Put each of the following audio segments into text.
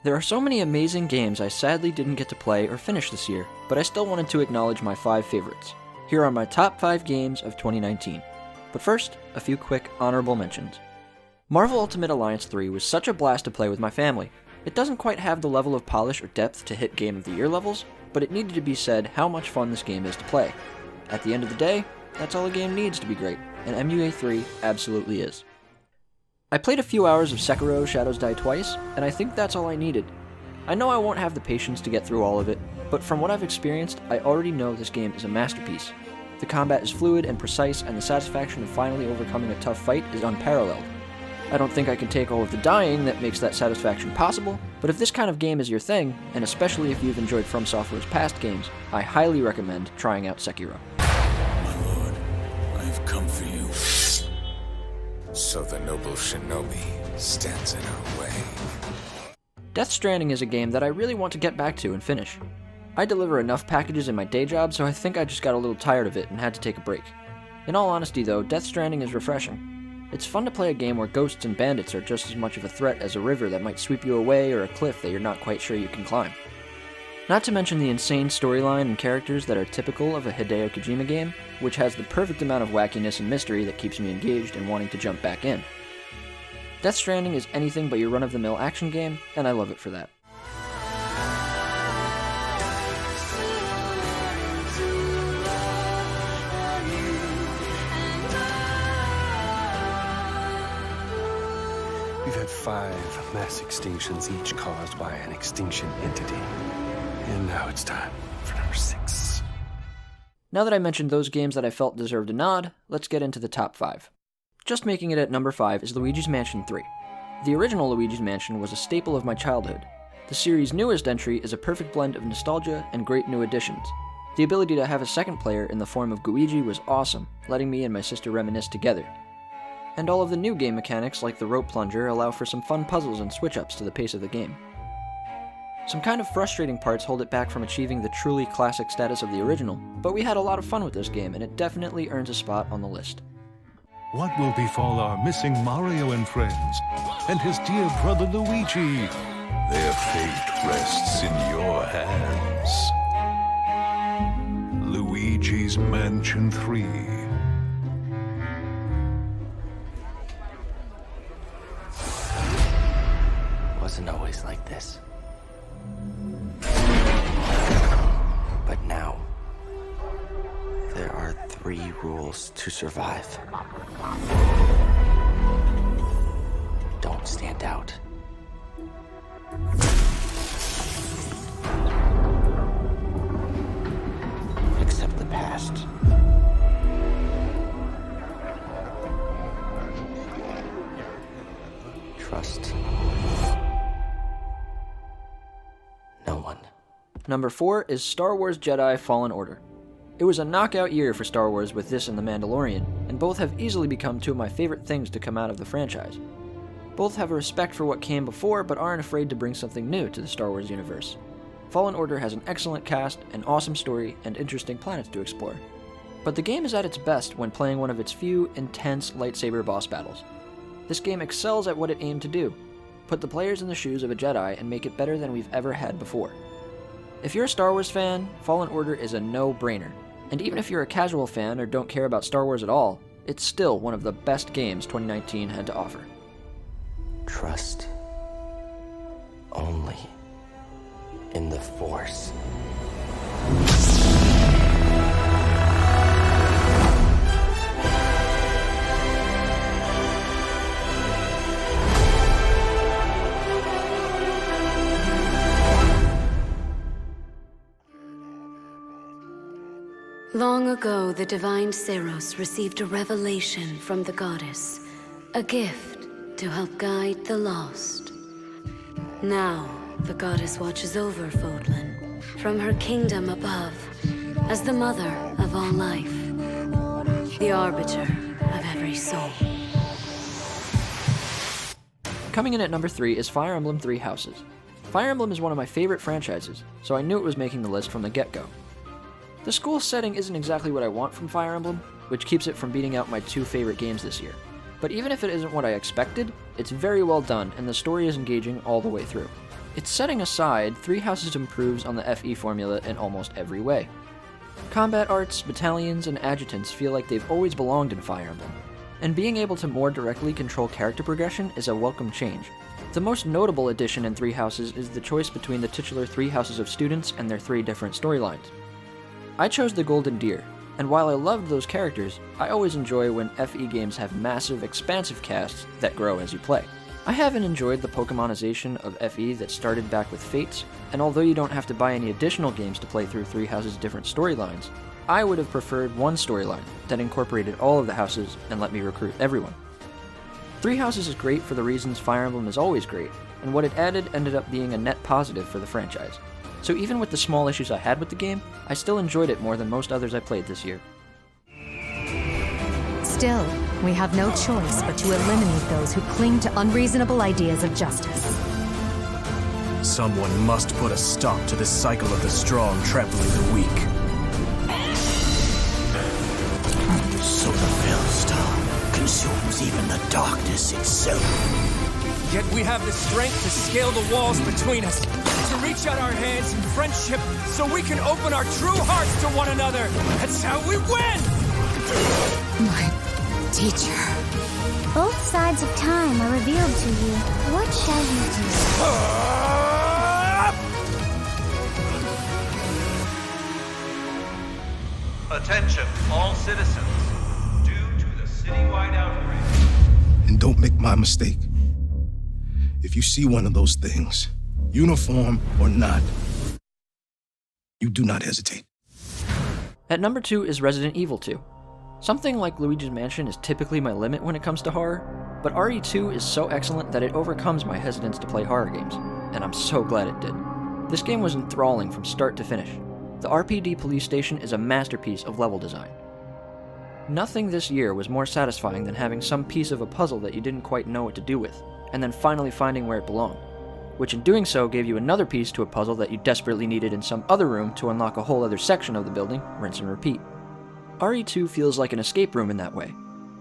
There are so many amazing games I sadly didn't get to play or finish this year, but I still wanted to acknowledge my 5 favorites. Here are my top 5 games of 2019. But first, a few quick honorable mentions. Marvel Ultimate Alliance 3 was such a blast to play with my family. It doesn't quite have the level of polish or depth to hit Game of the Year levels, but it needed to be said how much fun this game is to play. At the end of the day, that's all a game needs to be great, and MUA3 absolutely is. I played a few hours of Sekiro Shadows Die Twice, and I think that's all I needed. I know I won't have the patience to get through all of it, but from what I've experienced, I already know this game is a masterpiece. The combat is fluid and precise, and the satisfaction of finally overcoming a tough fight is unparalleled. I don't think I can take all of the dying that makes that satisfaction possible, but if this kind of game is your thing, and especially if you've enjoyed From Software's past games, I highly recommend trying out Sekiro. My lord, I have come for you. So the noble shinobi stands in our way. Death Stranding is a game that I really want to get back to and finish. I deliver enough packages in my day job, so I think I just got a little tired of it and had to take a break. In all honesty though, Death Stranding is refreshing. It's fun to play a game where ghosts and bandits are just as much of a threat as a river that might sweep you away or a cliff that you're not quite sure you can climb. Not to mention the insane storyline and characters that are typical of a Hideo Kojima game, which has the perfect amount of wackiness and mystery that keeps me engaged and wanting to jump back in. Death Stranding is anything but your run-of-the-mill action game, and I love it for that. We've had 5 mass extinctions, each caused by an extinction entity. And now it's time for number 6. Now that I mentioned those games that I felt deserved a nod, let's get into the top 5. Just making it at number 5 is Luigi's Mansion 3. The original Luigi's Mansion was a staple of my childhood. The series' newest entry is a perfect blend of nostalgia and great new additions. The ability to have a second player in the form of Guigi was awesome, letting me and my sister reminisce together. And all of the new game mechanics like the rope plunger allow for some fun puzzles and switch-ups to the pace of the game. Some kind of frustrating parts hold it back from achieving the truly classic status of the original, but we had a lot of fun with this game and it definitely earns a spot on the list. What will befall our missing Mario and friends, and his dear brother Luigi? Their fate rests in your hands. Luigi's Mansion 3. Wasn't always like this. But now, there are 3 rules to survive. Don't stand out. Accept the past. Trust no one. Number 4 is Star Wars Jedi Fallen Order. It was a knockout year for Star Wars with this and The Mandalorian, and both have easily become 2 of my favorite things to come out of the franchise. Both have a respect for what came before, but aren't afraid to bring something new to the Star Wars universe. Fallen Order has an excellent cast, an awesome story, and interesting planets to explore. But the game is at its best when playing one of its few, intense lightsaber boss battles. This game excels at what it aimed to do: put the players in the shoes of a Jedi and make it better than we've ever had before. If you're a Star Wars fan, Fallen Order is a no-brainer. And even if you're a casual fan or don't care about Star Wars at all, it's still one of the best games 2019 had to offer. Trust only in the Force. Long ago, the divine Seros received a revelation from the goddess, a gift to help guide the lost. Now, the goddess watches over Fodlan from her kingdom above as the mother of all life, the arbiter of every soul. Coming in at number 3 is Fire Emblem Three Houses. Fire Emblem is one of my favorite franchises, so I knew it was making the list from the get-go. The school setting isn't exactly what I want from Fire Emblem, which keeps it from beating out my 2 favorite games this year. But even if it isn't what I expected, it's very well done and the story is engaging all the way through. Its setting aside, Three Houses improves on the FE formula in almost every way. Combat arts, battalions, and adjutants feel like they've always belonged in Fire Emblem, and being able to more directly control character progression is a welcome change. The most notable addition in Three Houses is the choice between the titular Three Houses of students and their 3 different storylines. I chose the Golden Deer, and while I loved those characters, I always enjoy when FE games have massive, expansive casts that grow as you play. I haven't enjoyed the Pokemonization of FE that started back with Fates, and although you don't have to buy any additional games to play through Three Houses' different storylines, I would have preferred one storyline that incorporated all of the houses and let me recruit everyone. Three Houses is great for the reasons Fire Emblem is always great, and what it added ended up being a net positive for the franchise. So even with the small issues I had with the game, I still enjoyed it more than most others I played this year. Still, we have no choice but to eliminate those who cling to unreasonable ideas of justice. Someone must put a stop to this cycle of the strong trampling the weak. So the Veilstar consumes even the darkness itself. Yet we have the strength to scale the walls between us, to reach out our hands in friendship so we can open our true hearts to one another. That's how we win! My teacher. Both sides of time are revealed to you. What shall you do? Attention, all citizens. Due to the citywide outbreak. And don't make my mistake. If you see one of those things, uniform or not, you do not hesitate. At number 2 is Resident Evil 2. Something like Luigi's Mansion is typically my limit when it comes to horror, but RE2 is so excellent that it overcomes my hesitance to play horror games, and I'm so glad it did. This game was enthralling from start to finish. The RPD police station is a masterpiece of level design. Nothing this year was more satisfying than having some piece of a puzzle that you didn't quite know what to do with, and then finally finding where it belonged, which in doing so gave you another piece to a puzzle that you desperately needed in some other room to unlock a whole other section of the building, rinse and repeat. RE2 feels like an escape room in that way,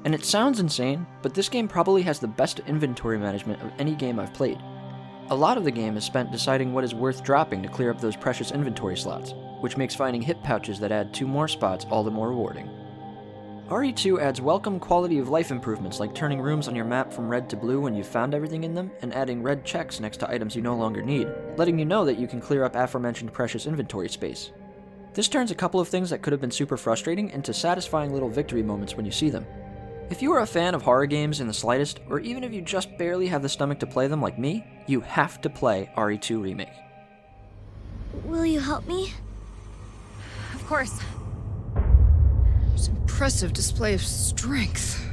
and it sounds insane, but this game probably has the best inventory management of any game I've played. A lot of the game is spent deciding what is worth dropping to clear up those precious inventory slots, which makes finding hit pouches that add 2 more spots all the more rewarding. RE2 adds welcome quality of life improvements like turning rooms on your map from red to blue when you've found everything in them, and adding red checks next to items you no longer need, letting you know that you can clear up aforementioned precious inventory space. This turns a couple of things that could have been super frustrating into satisfying little victory moments when you see them. If you are a fan of horror games in the slightest, or even if you just barely have the stomach to play them like me, you have to play RE2 Remake. Will you help me? Of course. It's an impressive display of strength.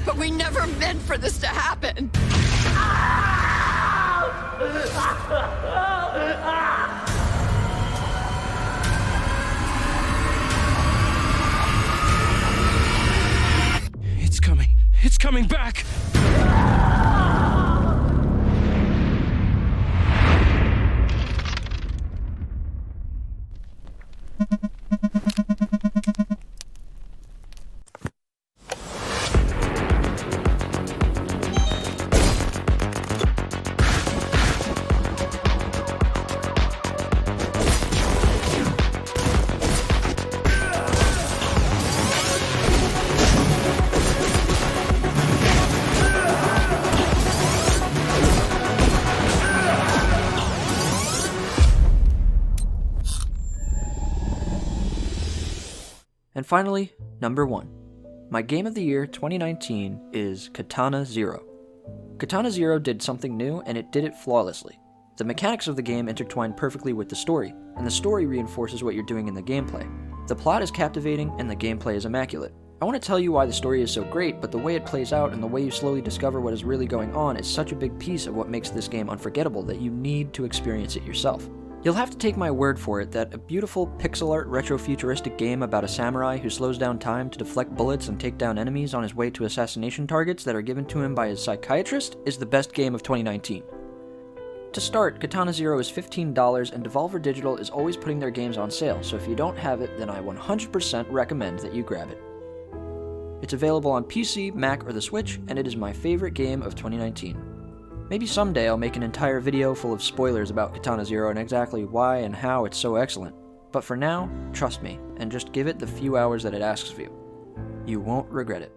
But we never meant for this to happen. It's coming. It's coming back! And finally, number 1. My game of the year 2019 is Katana Zero. Katana Zero did something new, and it did it flawlessly. The mechanics of the game intertwine perfectly with the story, and the story reinforces what you're doing in the gameplay. The plot is captivating, and the gameplay is immaculate. I want to tell you why the story is so great, but the way it plays out and the way you slowly discover what is really going on is such a big piece of what makes this game unforgettable that you need to experience it yourself. You'll have to take my word for it that a beautiful pixel art retro-futuristic game about a samurai who slows down time to deflect bullets and take down enemies on his way to assassination targets that are given to him by his psychiatrist is the best game of 2019. To start, Katana Zero is $15 and Devolver Digital is always putting their games on sale, so if you don't have it, then I 100% recommend that you grab it. It's available on PC, Mac, or the Switch, and it is my favorite game of 2019. Maybe someday I'll make an entire video full of spoilers about Katana Zero and exactly why and how it's so excellent. But for now, trust me, and just give it the few hours that it asks of you. You won't regret it.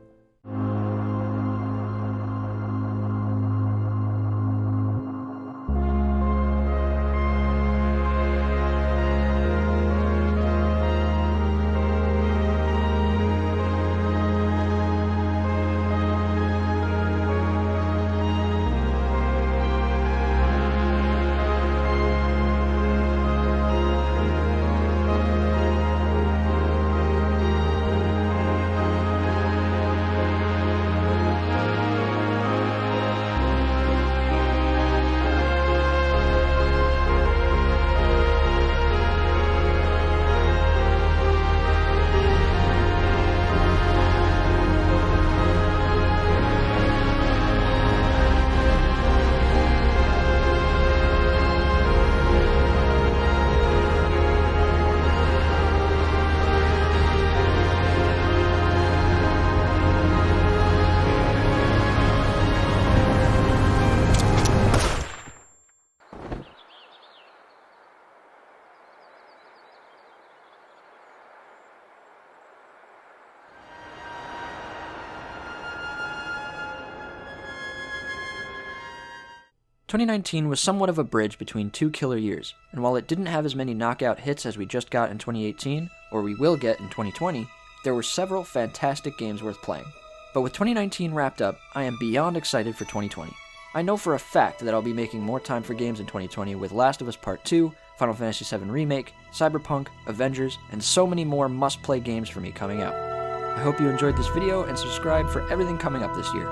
"2019 was somewhat of a bridge between two killer years, and while it didn't have as many knockout hits as we just got in 2018, or we will get in 2020, there were several fantastic games worth playing. But with 2019 wrapped up, I am beyond excited for 2020. I know for a fact that I'll be making more time for games in 2020 with Last of Us Part 2, Final Fantasy VII Remake, Cyberpunk, Avengers, and so many more must-play games for me coming out. I hope you enjoyed this video and subscribe for everything coming up this year.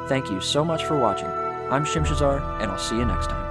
Thank you so much for watching. I'm Shimshazar, and I'll see you next time.